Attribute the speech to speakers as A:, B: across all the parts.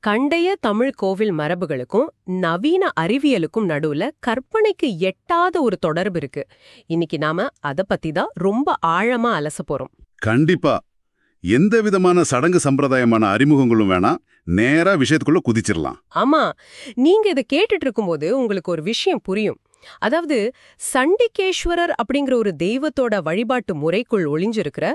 A: கண்டைய தமிழ் கோவில் மரபுகளுக்கும் நவீன அறிவியலுக்கும் நடுவுல கற்பனைக்கு எட்டாத ஒரு தொடர்பு இருக்கு. இன்னைக்கு நாம அத பத்தி தான் ரொம்ப ஆழமா அலச போறோம்.
B: கண்டிப்பா. எந்த விதமான சடங்கு சம்பிரதாயமான அறிமுகங்களும் வேணாம், நேரா விஷயத்துக்குள்ள குதிச்சிடலாம்.
A: ஆமா, நீங்க இத கேட்டுட்டு இருக்கும்போது உங்களுக்கு ஒரு விஷயம் புரியும். அதாவது சண்டிகேஸ்வரர் அப்படிங்கிற ஒரு தெய்வத்தோட வழிபாட்டு முறைக்குள் ஒளிஞ்சிருக்கிற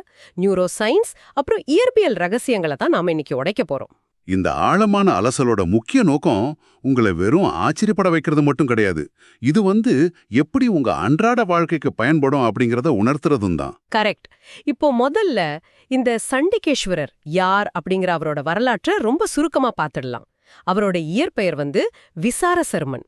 A: நியூரோ சயின்ஸ் அப்புறம் இயற்பியல் ரகசியங்களை தான் நாம இன்னைக்கு உடைக்க போறோம்.
B: இந்த ஆழமான அலசலோட முக்கிய நோக்கம் உங்களை வெறும் ஆச்சரியப்பட வைக்கிறது மட்டும் கிடையாது. இது எப்படி உங்க அன்றாட வாழ்க்கைக்கு பயன்படும் அப்படிங்கறத உணர்த்துறதும் தான்.
A: கரெக்ட். இப்போ முதல்ல இந்த சண்டிகேஸ்வரர் யார் அப்படிங்கிற அவரோட வரலாற்றை ரொம்ப சுருக்கமா பார்த்துடலாம். அவரோட இயற்பெயர் விசாரசர்மன்.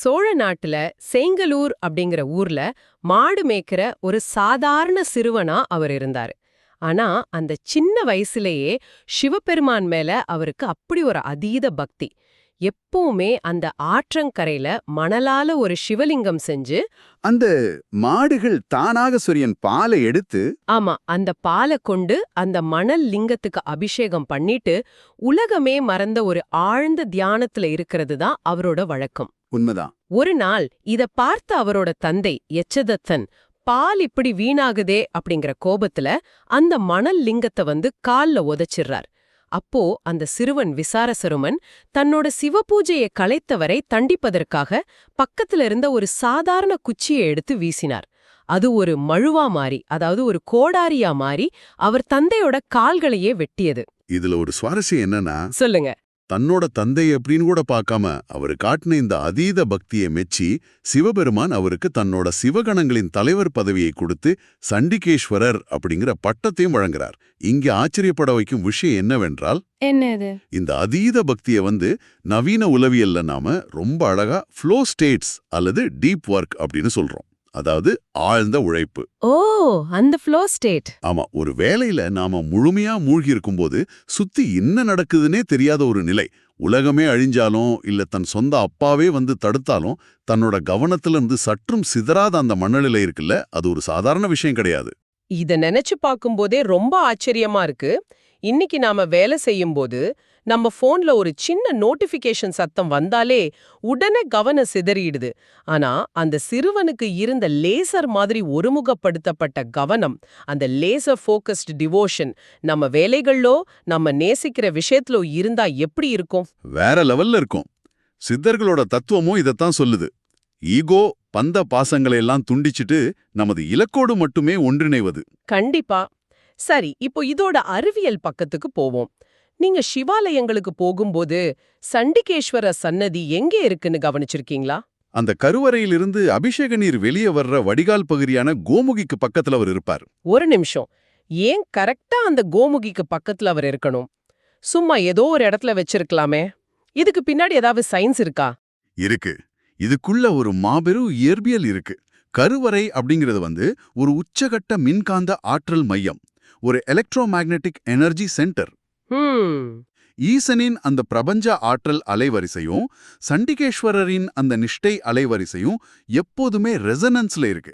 A: சோழ நாட்டுல செங்கலூர் அப்படிங்கிற ஊர்ல மாடு மேய்க்கிற ஒரு சாதாரண சிறுவனா அவர் இருந்தாரு. ஆனா அந்த சின்ன வயசுலயே சிவபெருமான் மேல அவருக்கு அப்படி ஒரு அதீத பக்தி. எப்பவுமே அந்த ஆற்றங்கரையில மணலால ஒரு சிவலிங்கம் செஞ்சு
B: அந்த மாடுகள் தானாக சொரியன் பாலை எடுத்து
A: ஆமா அந்த பாலை கொண்டு அந்த மணல் லிங்கத்துக்கு அபிஷேகம் பண்ணிட்டு உலகமே மறந்த ஒரு ஆழ்ந்த தியானத்துல இருக்கிறது தான் அவரோட வழக்கம்.
B: உண்மைதான்.
A: ஒரு நாள் இத பார்த்த அவரோட தந்தை யச்சதத்தன் பால் இப்படி வீணாகுதே அப்படிங்கிற கோபத்துல அந்த மணல் லிங்கத்தை கால்ல உதைச்சிடுறார். அப்போ அந்த சிறுவன் விசாரசருமன் தன்னோட சிவபூஜையை கலைத்தவரை தண்டிப்பதற்காக பக்கத்துல இருந்த ஒரு சாதாரண குச்சியை எடுத்து வீசினார். அது ஒரு மழுவா மாறி, அதாவது ஒரு கோடாரியா மாறி அவர் தந்தையோட கால்களையே வெட்டியது.
B: இதுல ஒரு சுவாரஸ்யம் என்னன்னா,
A: சொல்லுங்க.
B: தன்னோட தந்தை அப்படின்னு கூட பார்க்காம அவரு காட்டின இந்த அதீத பக்தியை மெச்சி சிவபெருமான் அவருக்கு தன்னோட சிவகணங்களின் தலைவர் பதவியை கொடுத்து சண்டிகேஸ்வரர் அப்படிங்கிற பட்டத்தையும் வழங்குறார். இங்க ஆச்சரியப்பட வைக்கும் விஷயம் என்னவென்றால்,
A: என்னது
B: இந்த அதீத பக்தியை நவீன உளவியல்ல நாம ரொம்ப அழகா ஃப்ளோ ஸ்டேட்ஸ் அல்லது டீப் ஒர்க் அப்படின்னு சொல்றோம். அதாவது ஆழ்ந்த உழைப்பு.
A: ஓ, அந்த ஃப்ளோ ஸ்டேட்.
B: ஆமா, ஒரு வேலையில நாம முழுமையா மூழ்கி இருக்கும்போது சுத்தி என்ன நடக்குதுன்னே தெரியாத ஒரு நிலை. உலகமே அழிஞ்சாலும் இல்ல தன் சொந்த அப்பாவே தடுத்தாலும் தன்னோட கவனத்துல இருந்து சற்றும் சிதறாத அந்த மனநிலை இருக்குல்ல, அது ஒரு சாதாரண விஷயம் கிடையாது.
A: இத நினைச்சு பார்க்கும்போதே ரொம்ப ஆச்சரியமா இருக்கு. இன்னைக்கு நாம வேலை செய்யும் போது நம்ம போன்ல ஒரு சின்ன நோட்டிபிகேஷன் சத்தம் வந்தாலே உடனே கவனம் சிதறிடுது. ஆனா அந்த சிறுவனுக்கு இருந்த லேசர் மாதிரி ஒருமுகப்படுத்தப்பட்ட கவனம், அந்த லேசர் ஃபோக்கஸ்டு டிவோஷன் நம்ம வேலைகளோ நம்ம நேசிக்கிற விஷயத்திலோ இருந்தா எப்படி இருக்கும்?
B: வேற லெவல்ல இருக்கும். சித்தர்களோட தத்துவமும் இதத்தான் சொல்லுது. ஈகோ பந்த பாசங்களையெல்லாம் துண்டிச்சிட்டு நமது இலக்கோடு மட்டுமே ஒன்றிணைவது.
A: கண்டிப்பா. சரி, இப்போ இதோட அறிவியல் பக்கத்துக்கு போவோம். நீங்க சிவாலயங்களுக்கு போகும்போது சண்டிகேஸ்வர சன்னதி எங்கே இருக்குன்னு கவனிச்சிருக்கீங்களா?
B: அந்த கருவறையிலிருந்து அபிஷேக நீர் வெளியே வர்ற வடிகால் பகுதியான கோமுகிக்கு பக்கத்துல அவர் இருப்பார்.
A: ஒரு நிமிஷம், ஏன் கரெக்டா அந்த கோமுகிக்கு பக்கத்துல அவர் இருக்கணும்? சும்மா ஏதோ ஒரு இடத்துல வச்சிருக்கலாமே. இதுக்கு பின்னாடி ஏதாவது சயின்ஸ் இருக்கா?
B: இருக்கு. இதுக்குள்ள ஒரு மாபெரும் இயற்பியல் இருக்கு. கருவறை அப்படிங்கிறது ஒரு உச்சகட்ட மின்காந்த ஆற்றல் மையம், ஒரு எலக்ட்ரோமேக்னெட்டிக் எனர்ஜி சென்டர். ஈசனின் அந்த பிரபஞ்ச ஆற்றல் அலைவரிசையும் சண்டிகேஸ்வரரின் அந்த நிஷ்டை அலைவரிசையும் எப்போதுமே ரெசனன்ஸ்ல இருக்கு.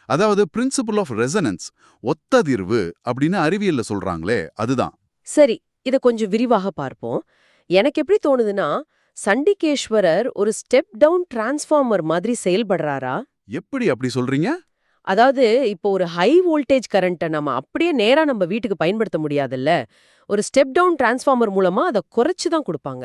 B: அதாவது பிரின்சிபல் ஆஃப் ரெசனன்ஸ், ஒத்ததிர்வு அப்படின்னு அறிவியல்ல சொல்றாங்களே, அதுதான்.
A: சரி, இத கொஞ்சம் விரிவாக பார்ப்போம். எனக்கு எப்படி தோணுதுன்னா, சண்டிகேஸ்வரர் ஒரு ஸ்டெப் டவுன் டிரான்ஸ்ஃபார்மர் மாதிரி செயல்படுறாரா?
B: எப்படி அப்படி சொல்றீங்க?
A: அதாவது இப்போ ஒரு ஹை வோல்டேஜ் கரண்ட்டை நம்ம அப்படியே நேரா நம்ம வீட்டுக்கு பயன்படுத்த முடியாதுல்ல. ஒரு ஸ்டெப் டவுன் டிரான்ஸ்ஃபார்மர் மூலமா அதை குறைச்சு தான் கொடுப்பாங்க.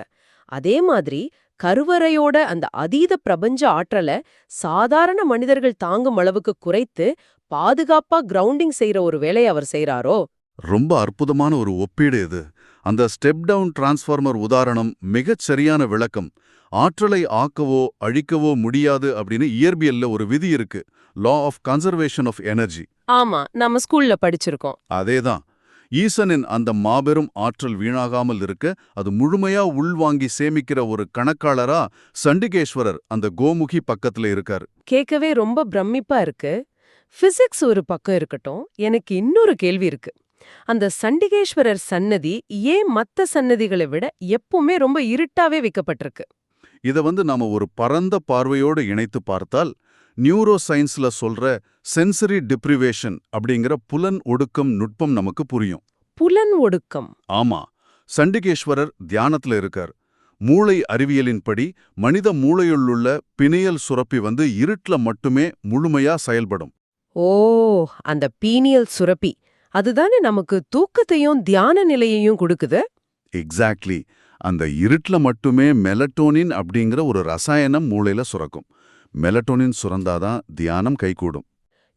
A: அதே மாதிரி கருவறையோட அந்த அதீத பிரபஞ்ச ஆற்றலை சாதாரண மனிதர்கள் தாங்கும் அளவுக்கு குறைத்து பாதுகாப்பா கிரவுண்டிங் செய்யற ஒரு வேலையை அவர் செய்யறாரோ?
B: ரொம்ப அற்புதமான ஒரு ஒப்பீடு இது. அந்த ஸ்டெப் டவுன் டிரான்ஸ்ஃபார்மர் உதாரணம் மிகச் சரியான விளக்கம். ஆற்றலை ஆக்கவோ அழிக்கவோ முடியாது அப்படின்னு இயற்பியல்ல ஒரு விதி இருக்கு, law of conservation of energy.
A: ஆமா, நம்ம ஸ்கூல்ல படிச்சிருக்கோம்.
B: அதேதான். ஈசனின் அந்த மாபெரும் ஆற்றல் வீணாகாமல் இருக்க அது முழுமையா உள்வாங்கி சேமிக்கிற ஒரு கணக்காளரா சண்டிகேஸ்வரர் அந்த கோமுகி பக்கத்துல இருக்காரு.
A: கேட்கவே ரொம்ப பிரமிப்பா இருக்கு. பிசிக்ஸ் ஒரு பக்கம் இருக்கட்டும், எனக்கு இன்னொரு கேள்வி இருக்கு. அந்த சண்டிகேஸ்வரர் சன்னதி ஏன் மத்த சன்னதிகளை விட எப்பவுமே ரொம்ப இருட்டாவே வைக்கப்பட்டிருக்கு?
B: இத நாம ஒரு பரந்த பார்வையோடு இணைத்து பார்த்தால், நியூரோ சயின்ஸ்ல சொல்ற சென்சரி டிப்ரிவேஷன் அப்படிங்கிற புலன் ஒடுக்கம் நுட்பம் நமக்கு புரியும்.
A: புலன் ஒடுக்கம்?
B: ஆமா, சண்டிகேஸ்வரர் தியானத்துல இருக்கார். மூளை அறிவியலின்படி மனித மூளையுள்ள பிணையல் சுரப்பி வந்து இருட்டுல மட்டுமே முழுமையா செயல்படும்.
A: ஓ, அந்த பீனியல் சுரப்பி அதுதானே நமக்கு தூக்கத்தையும் தியான நிலையையும் கொடுக்குது.
B: எக்ஸாக்ட்லி. அந்த இருட்டுல மட்டுமே மெலட்டோனின் அப்படிங்கிற ஒரு ரசாயனம் மூளையில சுரக்கும். மெலட்டோனின் சுரந்தாதான் தியானம் கைகூடும்.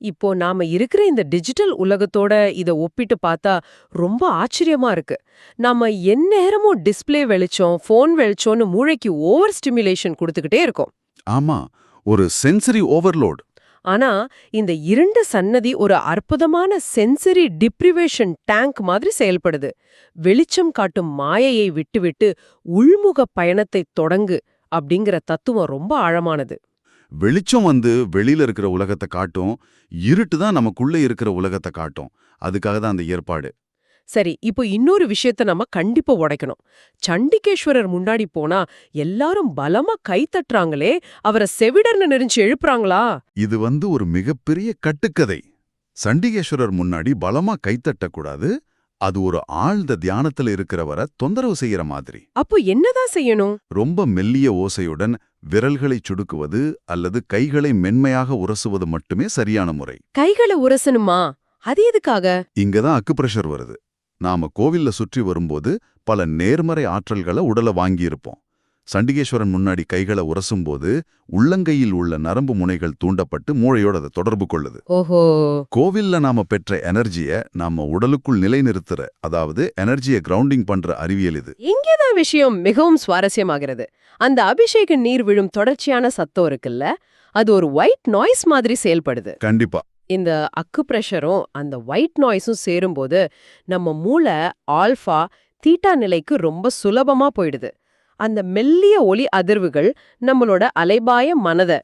A: இப்போ நாம இருக்கிற இந்த டிஜிட்டல் உலகத்தோட இத ஒப்பிட்டு பார்த்தா ரொம்ப ஆச்சரியமா இருக்கு. நாம எந்நேரமும் டிஸ்ப்ளே வெளிச்சம், ஃபோன் வெளிச்சம்னு மூளைக்கு ஓவர் ஸ்டிமுலேஷன் கொடுத்துக்கிட்டே இருக்கோம்.
B: ஆமா, ஒரு சென்சரி ஓவர்லோட்.
A: ஆனா இந்த இருண்ட சன்னதி ஒரு அற்புதமான சென்சரி டிப்ரிவேஷன் டேங்க் மாதிரி செயல்படுது. வெளிச்சம் காட்டும் மாயையை விட்டுவிட்டு உள்முக பயணத்தை தொடங்கு அப்படிங்கிற தத்துவம் ரொம்ப ஆழமானது.
B: வெளிச்சம் வந்து வெளியில இருக்கிற உலகத்தை காட்டும், இருட்டு தான் நமக்குள்ள இருக்கிற உலகத்தை காட்டும். அதுக்காக தான் அந்த ஏற்பாடு.
A: சரி, இப்போ இன்னொரு விஷயத்த நம்ம கண்டிப்பா உடைக்கணும். சண்டிகேஸ்வரர் முன்னாடி போனா எல்லாரும் பலமா கை தட்டுறாங்களே, அவரை செவிடர்னு நெரிஞ்சு எழுப்புறாங்களா?
B: இது வந்து ஒரு மிகப்பெரிய கட்டுக்கதை. சண்டிகேஸ்வரர் முன்னாடி பலமா கைத்தட்டக்கூடாது. அது ஒரு ஆழ்ந்த தியானத்துல இருக்கிறவரை தொந்தரவு செய்யற மாதிரி.
A: அப்போ என்னதான் செய்யணும்?
B: ரொம்ப மெல்லிய ஓசையுடன் விரல்களை சுடுக்குவது அல்லது கைகளை மென்மையாக உரசுவது மட்டுமே சரியான முறை.
A: கைகளை உரசணுமா? அது எதுக்காக?
B: இங்கதான் அக்குப்ரெஷர் வருது. நாம கோவில்ல சுற்றி வரும்போது பல நேர்மறை ஆற்றல்களை உடல வாங்கியிருப்போம். சண்டிகேஸ்வரன் முன்னாடி கைகளை உரசும்போது உள்ளங்கையில் உள்ள நரம்பு முனைகள் தூண்டப்பட்டு மூளையோட அதை தொடர்பு கொள்ளுது.
A: ஓஹோ.
B: கோவில்ல நாம பெற்ற எனர்ஜியை நாம உடலுக்குள் நிலைநிறுத்துற, அதாவது எனர்ஜியை கிரவுண்டிங் பண்ற அறிவியல் இது.
A: இங்கேதான் விஷயம் மிகவும் சுவாரஸ்யமாகிறது. அந்த அபிஷேக நீர் விழும் தொடர்ச்சியான சத்தம் இருக்குல்ல, அது ஒரு ஒயிட் நாய்ஸ் மாதிரி செயல்படுது.
B: கண்டிப்பா.
A: இந்த அக்குப்ரெஷரும் அந்த ஒயிட் நாய்ஸும் சேரும்போது நம்ம மூளை ஆல்ஃபா தீட்டா நிலைக்கு ரொம்ப சுலபமா போயிடுது. அந்த மெல்லிய ஒலி அதிர்வுகள் நம்மளோட அலைபாய மனதை,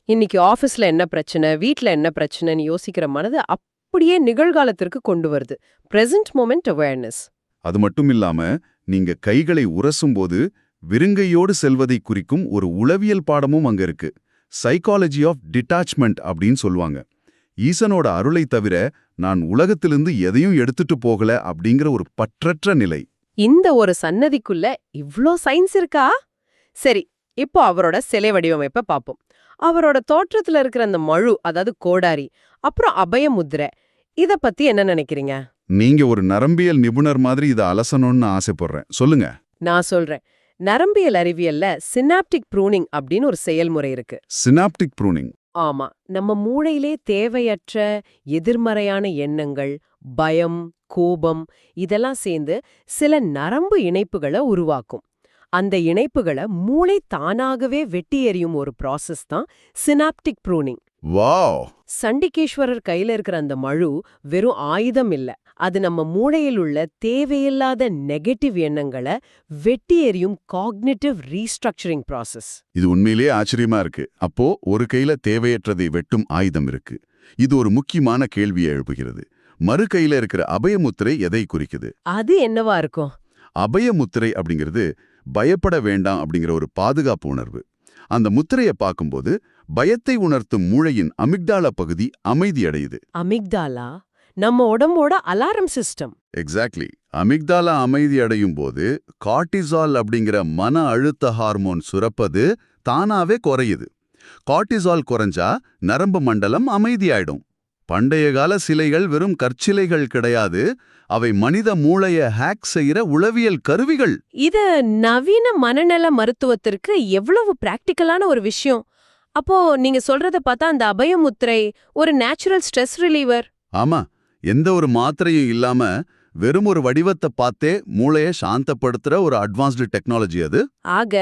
A: இன்னைக்கு ஆஃபீஸ்ல என்ன பிரச்சனை, வீட்ல என்ன பிரச்சனைன்னு யோசிக்கிற மனதை அப்படியே நிகழ்காலத்திற்கு கொண்டு வருது. Present moment awareness.
B: அது மட்டும் இல்லாம நீங்க கைகளை உரசும்போது விருங்கையோடு செல்வதை குறிக்கும் ஒரு உளவியல் பாடமும் அங்க இருக்கு. சைக்காலஜி ஆஃப் டிட்டாச்மெண்ட் அப்படின்னு சொல்லுவாங்க. ஈசனோட அருளை தவிர நான் உலகத்திலிருந்து எதையும் எடுத்துட்டு போகல அப்படிங்கிற ஒரு பற்றற்ற நிலை.
A: இந்த ஒரு சன்னதிக்குள்ள இவ்ளோ சயின்ஸ் இருக்கா? சரி, இப்போ அவரோட சிலை வடிவமைப்பை பார்ப்போம். அவரோட தோற்றத்துல இருக்கிற அந்த மழு, அதாவது கோடாரி, அப்புறம் அபய முத்திரை, இத பத்தி என்ன நினைக்கிறீங்க?
B: நீங்க ஒரு நரம்பியல் நிபுணர் மாதிரி இதை அலசணும்னு ஆசைப்படுறேன். சொல்லுங்க.
A: நான் சொல்றேன். நரம்பியல் அறிவியல்ல சினாப்டிக் ப்ரூனிங் அப்படின்னு ஒரு செயல்முறை இருக்கு.
B: Synaptic pruning.
A: ஆமா, நம்ம மூளையிலே தேவையற்ற எதிர்மறையான எண்ணங்கள், பயம், கோபம் இதெல்லாம் சேர்ந்து சில நரம்பு இணைப்புகளை உருவாக்கும். அந்த இணைப்புகளை மூளை தானாகவே வெட்டி எறியும் ஒரு ப்ராசஸ் தான் சினாப்டிக் ப்ரூனிங்.
B: வாவ்!
A: சண்டிகேஸ்வரர் கையில இருக்கிற அந்த மழு வெறும் ஆயுதம் இல்ல, அது நம்ம மூளையில் உள்ள தேவையில்லாத நெகட்டிவ் எண்ணங்களை வெட்டி எறியும் காக்னிட்டிவ் ரீஸ்ட்ரக்சரிங் ப்ராசஸ்.
B: இது உண்மையிலேயே ஆச்சரியமா இருக்கு. அப்போ ஒரு கையில தேவையற்றதை வெட்டும் ஆயுதம் இருக்கு. இது ஒரு முக்கியமான கேள்வியை எழுப்புகிறது. மறு கையில இருக்கிற அபயமுத்திரை எதை குறிக்குது?
A: அது என்னவா இருக்கும்?
B: அபயமுத்திரை அப்படிங்கிறது பயப்பட வேண்டாம் அப்படிங்கிற ஒரு பாதுகாப்பு உணர்வு. அந்த முத்திரையை பார்க்கும்போது பயத்தை உணர்த்தும் மூளையின் அமிக்டாலா பகுதி அமைதியடையுது.
A: அமிக்டாலா நம்ம உடம்போட அலாரம் சிஸ்டம்.
B: எக்ஸாக்ட்லி. அமிக்டாலா அமைதி அடையும் போது கார்டிசால் அப்படிங்கிற மன அழுத்த ஹார்மோன் சுரப்பது தானாவே குறையுது. கார்டிசால் குறைஞ்சா நரம்பு மண்டலம் அமைதியாயிடும். பண்டைய கால சிலைகள் வெறும் கற்சிலைகள் கிடையாது, அவை மனித மூளைய ஹேக் செய்யற உளவியல் கருவிகள்.
A: இது நவீன மனநல மருத்துவத்திற்கு எவ்வளவு பிராக்டிக்கலான ஒரு விஷயம். அப்போ நீங்க சொல்றத பார்த்தா அந்த அபயமுத்திரை ஒரு நேச்சுரல் ஸ்ட்ரெஸ் ரிலீவர்.
B: ஆமா, எந்த ஒரு மாத்திரையும் இல்லாம வெறும் ஒரு வடிவத்தை பார்த்தே மூளையை சாந்தப்படுத்துற ஒரு அட்வான்ஸ்டு டெக்னாலஜி அது.
A: ஆக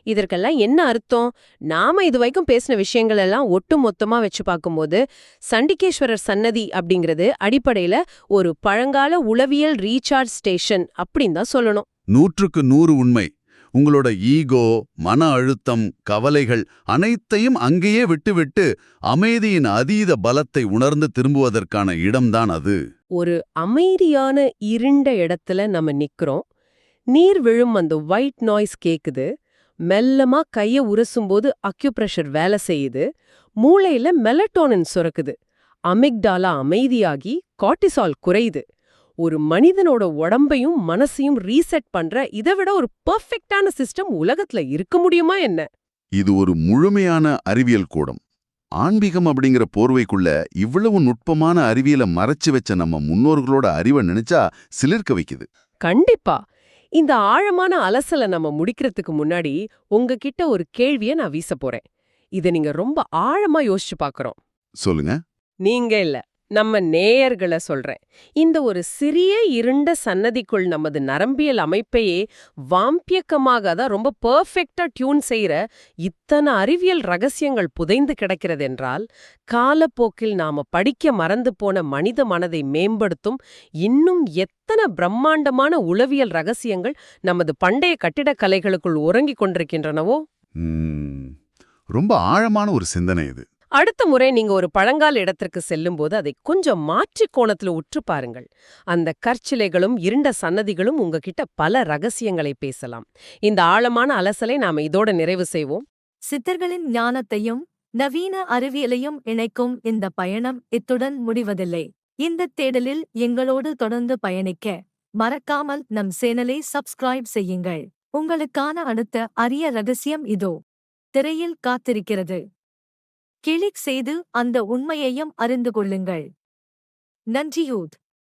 A: இதற்கெல்லாம் என்ன அர்த்தம்? நாம இது வரைக்கும் பேசின விஷயங்கள் எல்லாம் ஒட்டு மொத்தமா வச்சு பார்க்கும்போது சண்டிகேஸ்வரர் சன்னதி அப்படிங்கிறது அடிப்படையில ஒரு பழங்கால உளவியல் ரீசார்ஜ் ஸ்டேஷன் அப்படின்னு தான் சொல்லணும்.
B: 100க்கு 100 உண்மை. உங்களோட ஈகோ, மன அழுத்தம், கவலைகள் அனைத்தையும் அங்கேயே விட்டுவிட்டு அமைதியின் அதீத பலத்தை உணர்ந்து திரும்புவதற்கான இடம்தான் அது.
A: ஒரு அமைதியான இருண்ட இடத்துல நம்ம நிக்கிறோம். நீர் விழும் அந்த ஒயிட் நாய்ஸ் கேக்குது. மெல்லமா கைய உரசும்போது அக்யூப்ரெஷர் வேலை செய்யுது. மூளையில மெலட்டோனின் சுரக்குது. அமிக்டாலா அமைதியாகி கார்டிசால் குறையுது. ஒரு மனிதனோட உடம்பையும் மனசையும் ரீசெட் பண்ற இதை விட ஒரு பெர்ஃபெக்ட்டான சிஸ்டம் உலகத்துல இருக்க முடியுமா என்ன?
B: இது ஒரு முழுமையான அறிவியல் கூடம். ஆன்மீகம் அப்படிங்கிற போர்வைக்குள்ள இவ்வளவு நுட்பமான அறிவியலை மறைச்சு வச்ச நம்ம முன்னோர்களோட அறிவை நினைச்சா சிலிர்க்க வைக்குது.
A: கண்டிப்பா. இந்த ஆழமான அலசலை நம்ம முடிக்கிறதுக்கு முன்னாடி உங்ககிட்ட ஒரு கேள்வியை நான் வீச போறேன். இதை நீங்க ரொம்ப ஆழமா யோசிச்சு பார்க்கறோம்.
B: சொல்லுங்க.
A: நீங்க இல்ல, நம்ம நேயர்களை சொல்றேன். இந்த ஒரு சிறிய இருண்ட சன்னதிக்குள் நமது நரம்பியல் அமைப்பையே வாம்பியக்கமாக தான் ரொம்ப பெர்ஃபெக்ட்டா டியூன் செய்யற இத்தனை அறிவியல் ரகசியங்கள் புதைந்து கிடக்கிறதென்றால், காலப்போக்கில் நாம படிக்க மறந்து போன மனித மனதை மேம்படுத்தும் இன்னும் எத்தனை பிரம்மாண்டமான உளவியல் ரகசியங்கள் நமது பண்டைய கட்டிடக்கலைகளுக்குள் உறங்கிக் கொண்டிருக்கின்றனவோ.
B: ரொம்ப ஆழமான ஒரு சிந்தனை இது.
A: அடுத்த முறை நீங்க ஒரு பழங்கால இடத்திற்கு செல்லும்போது அதை கொஞ்சம் மாற்றிக் கோணத்துல உற்று பாருங்கள். அந்த கற்சிலைகளும் இருண்ட சன்னதிகளும் உங்ககிட்ட பல ரகசியங்களை பேசலாம். இந்த ஆழமான அலசலை நாம இதோட நிறைவு செய்வோம்.
C: சித்தர்களின் ஞானத்தையும் நவீன அறிவியலையும் இணைக்கும் இந்த பயணம் இத்துடன் முடிவதில்லை. இந்த தேடலில் எங்களோடு தொடர்ந்து பயணிக்க மறக்காமல் நம் சேனலை சப்ஸ்கிரைப் செய்யுங்கள். உங்களுக்கான அடுத்த அரிய ரகசியம் இதோ திரையில் காத்திருக்கிறது. கிளிக் செய்து அந்த உண்மையையும் அறிந்து கொள்ளுங்கள். நன்றியூத்.